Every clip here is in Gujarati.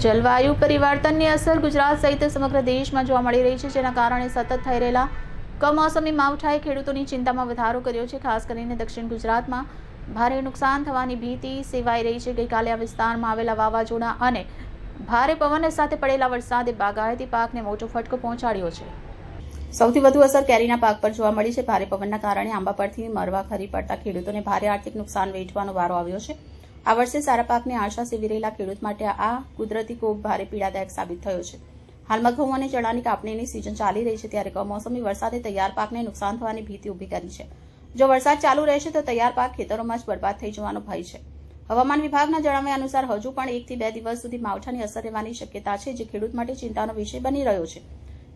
જલવાયુ પરિવર્તનની અસર ગુજરાત સહિત સમગ્ર દેશમાં જોવા મળી રહી છે, જેના કારણે સતત થઈ રહેલા કમોસમી માવઠાએ ખેડૂતોની ચિંતામાં વધારો કર્યો છે। ખાસ કરીને દક્ષિણ ગુજરાતમાં ભારે નુકસાન થવાની ભીતિ સેવાઈ રહી છે। ગઈકાલે આ વિસ્તારમાં આવેલા વાવાઝોડા અને ભારે પવન સાથે પડેલા વરસાદે બાગાયતી પાકને મોટો ફટકો પહોંચાડ્યો છે। સૌથી વધુ અસર કેરીના પાક પર જોવા મળી છે। ભારે પવનના કારણે આંબા પરથી મરવા ખરી પડતા ખેડૂતોને ભારે આર્થિક નુકસાન વેઠવાનો વારો આવ્યો છે। આ વર્ષે સારા પાકની આશા સેવી રહેલા ખેડૂત માટે આ કુદરતી કોપ ભારે પીડાદાયક સાબિત થયો છે। હાલમાં ઘઉં અને ચણાની કાપણીની સિઝન ચાલી રહી છે, ત્યારે કમોસમી વરસાદે તૈયાર પાકને નુકસાન થવાની ભીતિ ઊભી કરી છે। જો વરસાદ ચાલુ રહેશે તો તૈયાર પાક ખેતરોમાં જ બરબાદ થઈ જવાનો ભય છે। હવામાન વિભાગના જણાવ્યા અનુસાર હજુ પણ 1 થી 2 દિવસ સુધી માવઠાની અસર રહેવાની શક્યતા છે, જે ખેડૂત માટે ચિંતાનો વિષય બની રહ્યો છે।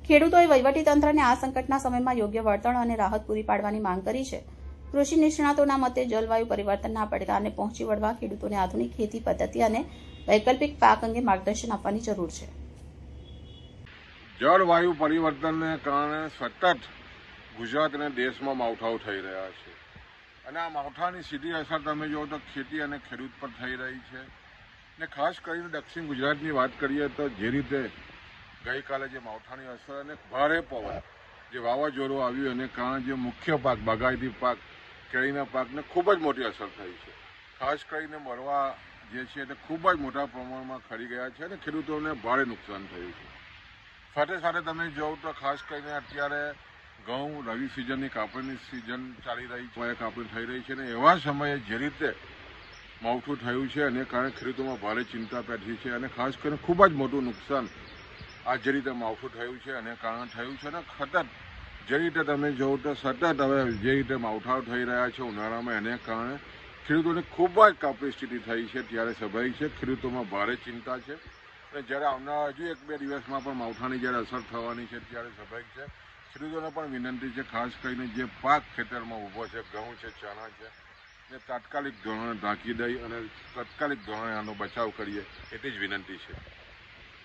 ખેડૂતોએ વહીવટીતંત્રને આ સંકટના સમયમાં યોગ્ય વળતર અને રાહત પૂરી પાડવાની માંગ કરી છે। કૃષિ નિષ્ણાતોના મતે જલવાયુ પરિવર્તનના પડકારને પહોંચી વળવા ખેડૂતોને આધુનિક ખેતી પદ્ધતિ અને વૈકલ્પિક પાક અંગે માર્ગદર્શન આપવાની જરૂર છે। જળવાયુ પરિવર્તનને કારણે સતત ગુજરાત અને દેશમાં માવઠાઓ થઈ રહ્યા છે, અને આ માવઠાની સીધી અસર તમે જુઓ તો ખેતી અને ખેડૂત પર થઈ રહી છે। ને ખાસ કરીને દક્ષિણ ગુજરાતની વાત કરીએ તો જે રીતે ગઈકાલે જે માવઠાની અસર અને ભારે પવન, જે વાવાઝોડું આવ્યું એને કારણે જે મુખ્ય પાક બાગાયતી પાક કેરીના પાકને ખૂબ જ મોટી અસર થઈ છે। ખાસ કરીને મરવા જે છે તે ખૂબ જ મોટા પ્રમાણમાં ખરી ગયા છે અને ખેડૂતોને ભારે નુકસાન થયું છે। સાથે સાથે તમે જોવો તો ખાસ કરીને અત્યારે ઘઉં રવિ સિઝનની કાપણીની સિઝન ચાલી રહી છે, કાપણી થઈ રહી છે, અને એવા સમયે જે રીતે માવઠું થયું છે એને કારણે ખેડૂતોમાં ભારે ચિંતા પેઠી છે, અને ખાસ કરીને ખૂબ જ મોટું નુકસાન આ જે રીતે માવઠું થયું છે એને કારણે થયું છે। અને સતત જે રીતે તમે જોવો તો સતત હવે જે રીતે માવઠાઓ થઈ રહ્યા છે ઉનાળામાં, એને કારણે ખેડૂતોને ખૂબ જ કપરી સ્થિતિ થઈ છે, ત્યારે સ્વાભાવિક છે ખેડૂતોમાં ભારે ચિંતા છે। અને જ્યારે આવનારા હજુ 1-2 દિવસમાં પણ માવઠાની જ્યારે અસર થવાની છે, ત્યારે સ્વાભાવિક છે ખેડૂતોને પણ વિનંતી છે, ખાસ કરીને જે પાક ખેતરમાં ઊભો છે, ઘઉં છે, ચણા છે, એ તાત્કાલિક ધોરણે ઢાંકી દઈ અને તાત્કાલિક ધોરણે આનો બચાવ કરીએ એટલી જ વિનંતી છે।